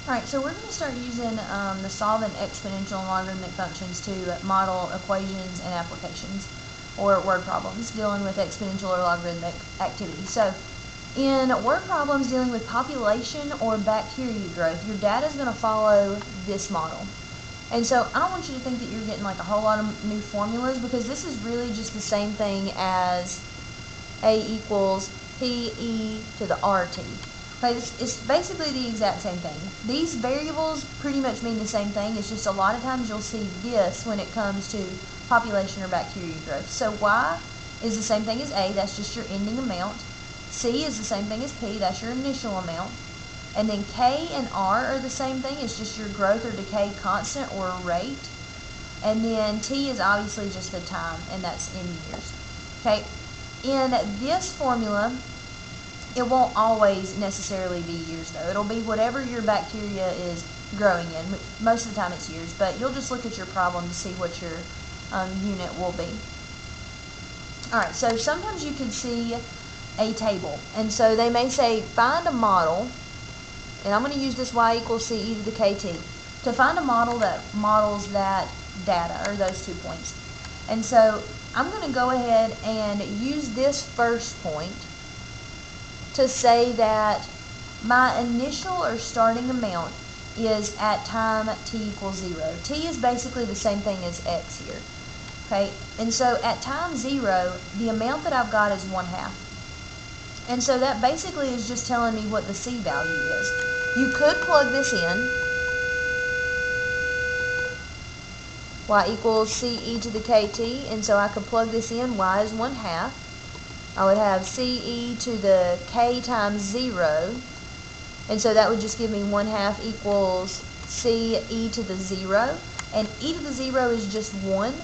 Alright, so we're going to start using the solvent exponential and logarithmic functions to model equations and applications, or word problems dealing with exponential or logarithmic activity. So, in word problems dealing with population or bacteria growth, your data is going to follow this model. And so I don't want you to think that you're getting like a whole lot of new formulas, because this is really just the same thing as A equals PE to the RT. Okay, it's basically the exact same thing. These variables pretty much mean the same thing. It's just a lot of times you'll see this when it comes to population or bacteria growth. So Y is the same thing as A, that's just your ending amount. C is the same thing as P, that's your initial amount. And then K and R are the same thing, it's just your growth or decay constant or rate. And then T is obviously just the time, and that's in years. Okay, in this formula, it won't always necessarily be years though. It'll be whatever your bacteria is growing in. Most of the time it's years, but you'll just look at your problem to see what your unit will be. Alright, so sometimes you can see a table, and so they may say find a model, and I'm going to use this y equals ce to the kt to find a model that models that data, or those 2 points. And so I'm going to go ahead and use this first point to say that my initial or starting amount is at time t equals 0. T is basically the same thing as x here. Okay, and so at time 0, the amount that I've got is 1/2. And so that basically is just telling me what the C value is. You could plug this in. Y equals ce to the kt, and so I could plug this in. Y is 1/2. I would have ce to the k times 0, and so that would just give me 1/2 equals ce to the 0, and e to the 0 is just 1,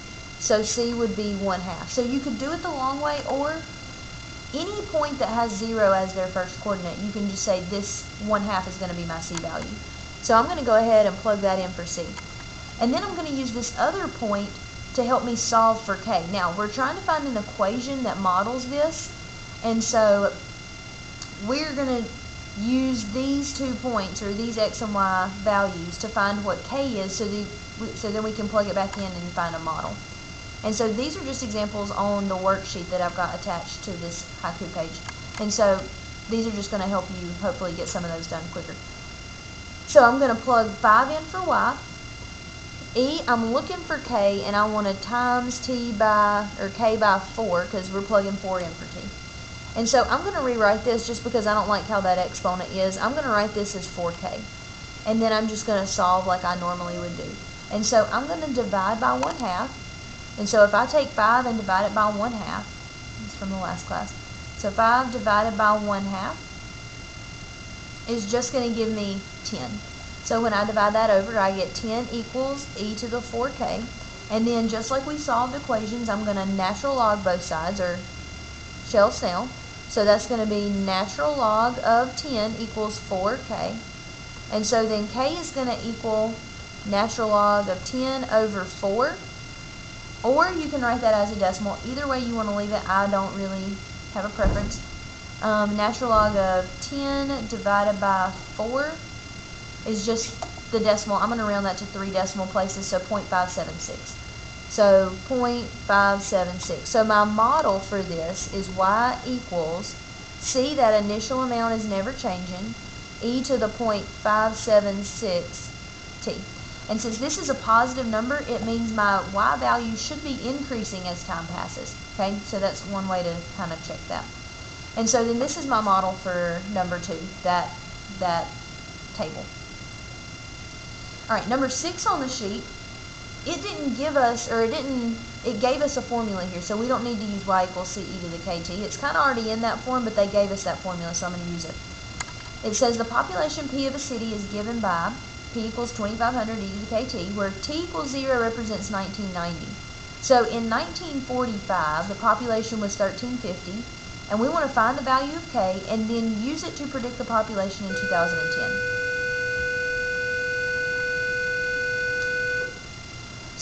so c would be 1/2. So you could do it the long way, or any point that has 0 as their first coordinate, you can just say this 1/2 is going to be my c value. So I'm going to go ahead and plug that in for c. And then I'm going to use this other point to help me solve for k. Now, we're trying to find an equation that models this, and so we're going to use these 2 points, or these x and y values, to find what k is, so then we can plug it back in and find a model. And so these are just examples on the worksheet that I've got attached to this haiku page. And so these are just going to help you hopefully get some of those done quicker. So I'm going to plug 5 in for y. E, I'm looking for k, and I want to times t by, or k by 4, because we're plugging 4 in for t. And so I'm going to rewrite this just because I don't like how that exponent is. I'm going to write this as 4k. And then I'm just going to solve like I normally would do. And so I'm going to divide by 1/2. And so if I take 5 and divide it by 1/2, it's from the last class. So 5 divided by 1/2 is just going to give me 10. So when I divide that over, I get 10 equals e to the 4k. And then just like we solved equations, I'm going to natural log both sides, or shell snail. So that's going to be natural log of 10 equals 4k. And so then k is going to equal natural log of 10 over 4. Or you can write that as a decimal. Either way you want to leave it, I don't really have a preference. Natural log of 10 divided by 4 is just the decimal. I'm going to round that to 3 decimal places, so 0.576. So 0.576. So my model for this is y equals, see that initial amount is never changing, e to the 0.576 t. And since this is a positive number, it means my y value should be increasing as time passes. Okay, so that's one way to kind of check that. And so then this is my model for number 2, that table. Alright, number 6 on the sheet, it didn't give us, or it gave us a formula here, so we don't need to use y equals ce to the kt. It's kind of already in that form, but they gave us that formula, so I'm going to use it. It says the population P of a city is given by P equals 2500 e to the kt, where t equals 0 represents 1990. So in 1945, the population was 1350, and we want to find the value of k and then use it to predict the population in 2010.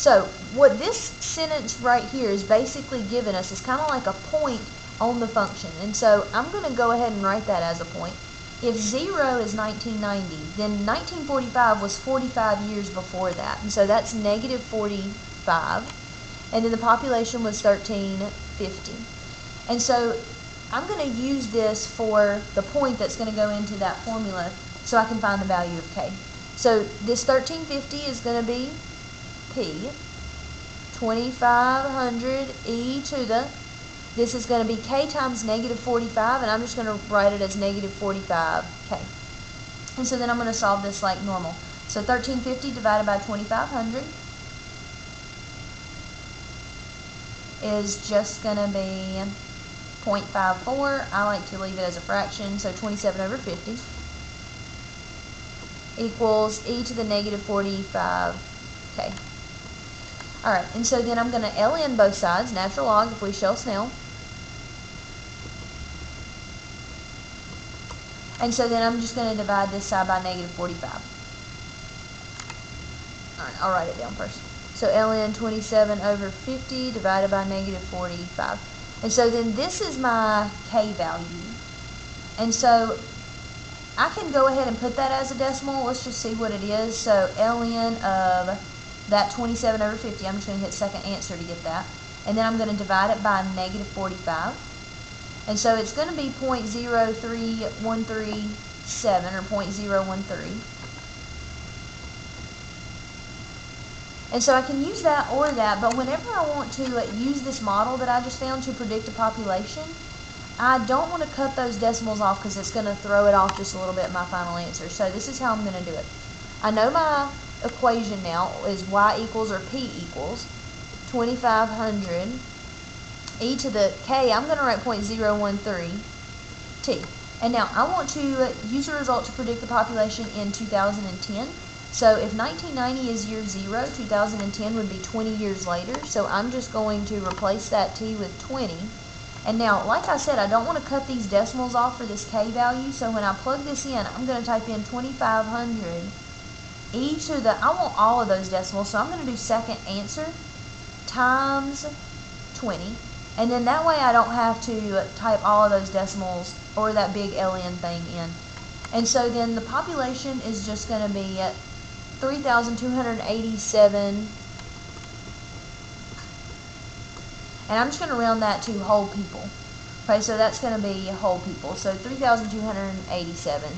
So what this sentence right here is basically giving us is kind of like a point on the function. And so I'm going to go ahead and write that as a point. if 0 is 1990, then 1945 was 45 years before that, and so that's negative 45, and then the population was 1350. And so I'm going to use this for the point that's going to go into that formula so I can find the value of k. So this 1350 is going to be P, 2500 e to the, this is going to be k times negative 45, and I'm just going to write it as negative 45k. And so then I'm going to solve this like normal. So 1350 divided by 2500 is just going to be 0.54. I like to leave it as a fraction, so 27 over 50 equals e to the negative 45k. Alright, and so then I'm going to ln both sides, natural log if we shall Snell. And so then I'm just going to divide this side by negative 45. Alright, I'll write it down first. So ln 27 over 50 divided by negative 45. And so then this is my k value. And so I can go ahead and put that as a decimal. Let's just see what it is. So ln of that 27 over 50, I'm just going to hit second answer to get that. And then I'm going to divide it by negative 45. And so it's going to be 0.03137 or 0.013. And so I can use that or that, but whenever I want to use this model that I just found to predict a population, I don't want to cut those decimals off because it's going to throw it off just a little bit in my final answer. So this is how I'm going to do it. I know my equation now is y equals or p equals 2500 e to the k. I'm going to write 0.013 t. And now I want to use a result to predict the population in 2010. So if 1990 is year 0, 2010 would be 20 years later. So I'm just going to replace that t with 20. And now, like I said, I don't want to cut these decimals off for this k value. So when I plug this in, I'm going to type in 2500 e to the, I want all of those decimals. So I'm going to do second answer times 20. And then that way I don't have to type all of those decimals or that big ln thing in. And so then the population is just going to be 3,287, and I'm just going to round that to whole people. Okay, so that's going to be whole people. So 3,287,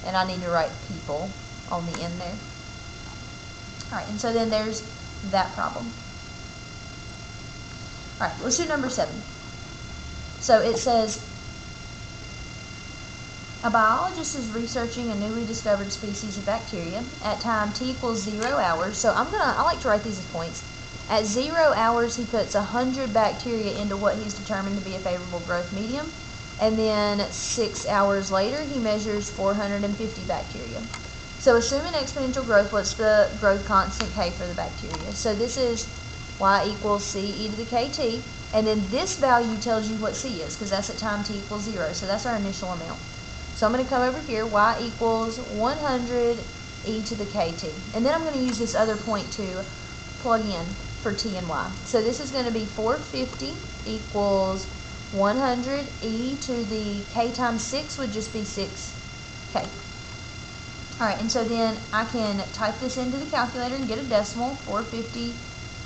and I need to write people on the end there. Alright, and so then there's that problem. Alright, let's do number 7. So it says, a biologist is researching a newly discovered species of bacteria at time t equals 0 hours. So I like to write these as points. At 0 hours, he puts 100 bacteria into what he's determined to be a favorable growth medium. And then 6 hours later, he measures 450 bacteria. So assuming exponential growth, what's the growth constant k for the bacteria? So this is y equals c e to the kt. And then this value tells you what c is, because that's at time t equals 0. So that's our initial amount. So I'm going to come over here, y equals 100 e to the kt. And then I'm going to use this other point to plug in for t and y. So this is going to be 450 equals 100 e to the k times 6 would just be 6k. Alright, and so then I can type this into the calculator and get a decimal, 450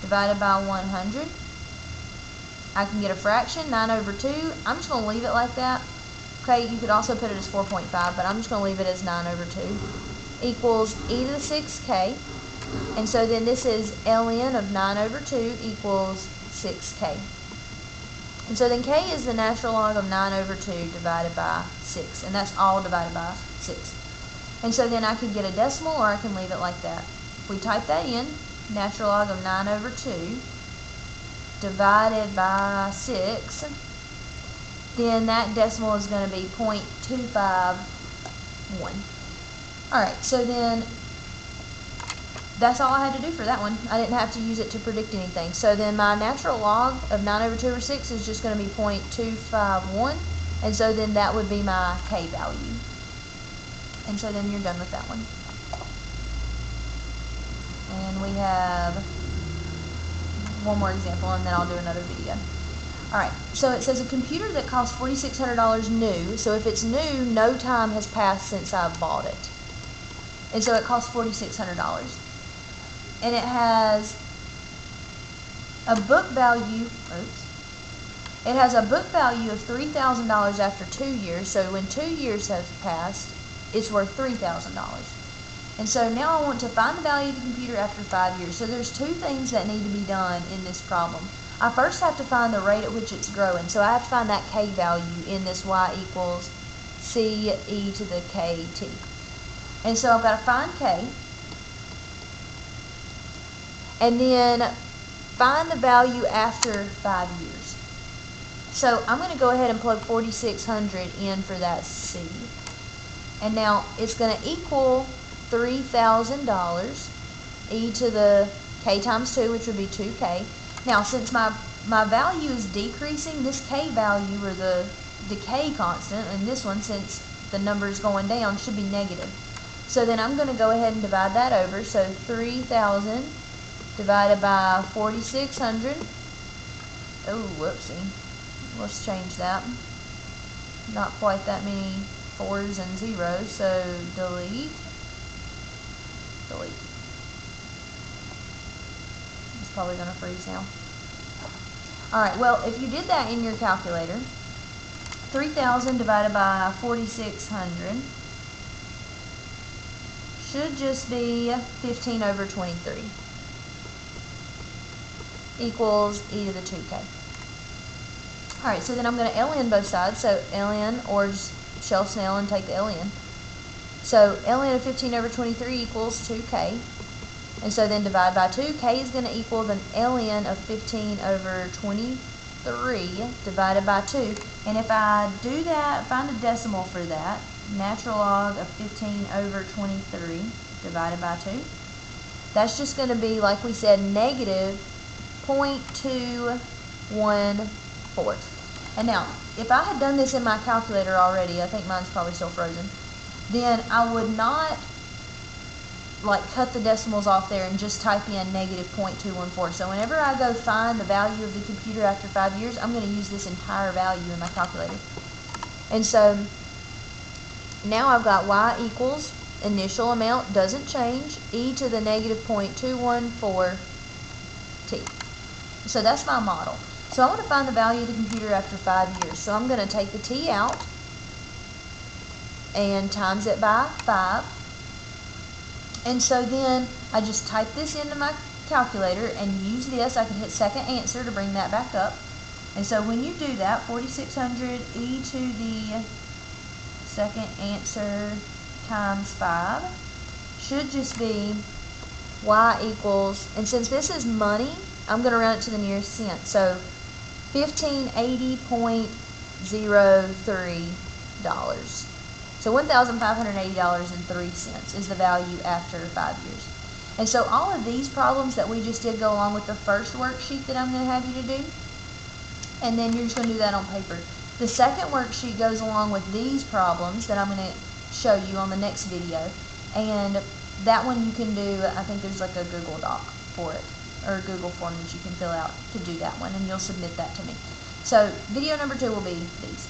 divided by 100. I can get a fraction, 9 over 2. I'm just going to leave it like that. Okay, you could also put it as 4.5, but I'm just going to leave it as 9 over 2 equals e to the 6k. And so then this is ln of 9 over 2 equals 6k. And so then k is the natural log of 9 over 2 divided by 6. And that's all divided by 6. And so then I can get a decimal or I can leave it like that. If we type that in, natural log of 9 over 2 divided by 6, then that decimal is going to be 0.251. Alright, so then that's all I had to do for that one. I didn't have to use it to predict anything. So then my natural log of 9 over 2 over 6 is just going to be 0.251. And so then that would be my k value. And so then you're done with that one. And we have one more example and then I'll do another video. Alright, so it says a computer that costs $4,600 new. So if it's new, no time has passed since I bought it. And so it costs $4,600. And it has a book value, it has a book value of $3,000 after 2 years. So when 2 years have passed, it's worth $3,000. And so now I want to find the value of the computer after 5 years. So there's two things that need to be done in this problem. I first have to find the rate at which it's growing. So I have to find that k value in this y equals c e to the kt. And so I've got to find k. And then find the value after 5 years. So I'm going to go ahead and plug 4,600 in for that c. And now it's going to equal $3,000 e to the k times 2, which would be 2k. Now, since my value is decreasing, this k value, or the decay constant, and this one, since the number is going down, should be negative. So then I'm going to go ahead and divide that over. So 3,000 divided by 4,600. Oh, whoopsie. Let's change that. Not quite that many 4s and 0s, so delete. It's probably going to freeze now. Alright, well, if you did that in your calculator, 3,000 divided by 4,600 should just be 15 over 23 equals e to the 2k. Alright, so then I'm going to ln both sides, so ln, or just shell snail and take the ln. So ln of 15 over 23 equals 2k. And so then divide by 2. K is going to equal the ln of 15 over 23 divided by 2. And if I do that, find a decimal for that, natural log of 15 over 23 divided by 2. That's just going to be, like we said, negative 0.214. And now, if I had done this in my calculator already, I think mine's probably still frozen, then I would not cut the decimals off there and just type in negative 0.214. So whenever I go find the value of the computer after 5 years, I'm going to use this entire value in my calculator. And so now I've got y equals initial amount, doesn't change, e to the negative 0.214 t. So that's my model. So I want to find the value of the computer after 5 years. So I'm going to take the t out and times it by 5. And so then I just type this into my calculator and use this. I can hit second answer to bring that back up. And so when you do that, 4,600 e to the second answer times 5 should just be y equals, and since this is money, I'm going to round it to the nearest cent. So $1,580.03. So $1,580.03 is the value after 5 years. And so all of these problems that we just did go along with the first worksheet that I'm going to have you to do. And then you're just going to do that on paper. The second worksheet goes along with these problems that I'm going to show you on the next video. And that one you can do, I think there's like a Google Doc for it, or a Google form that you can fill out to do that one, and you'll submit that to me. So video number 2 will be these.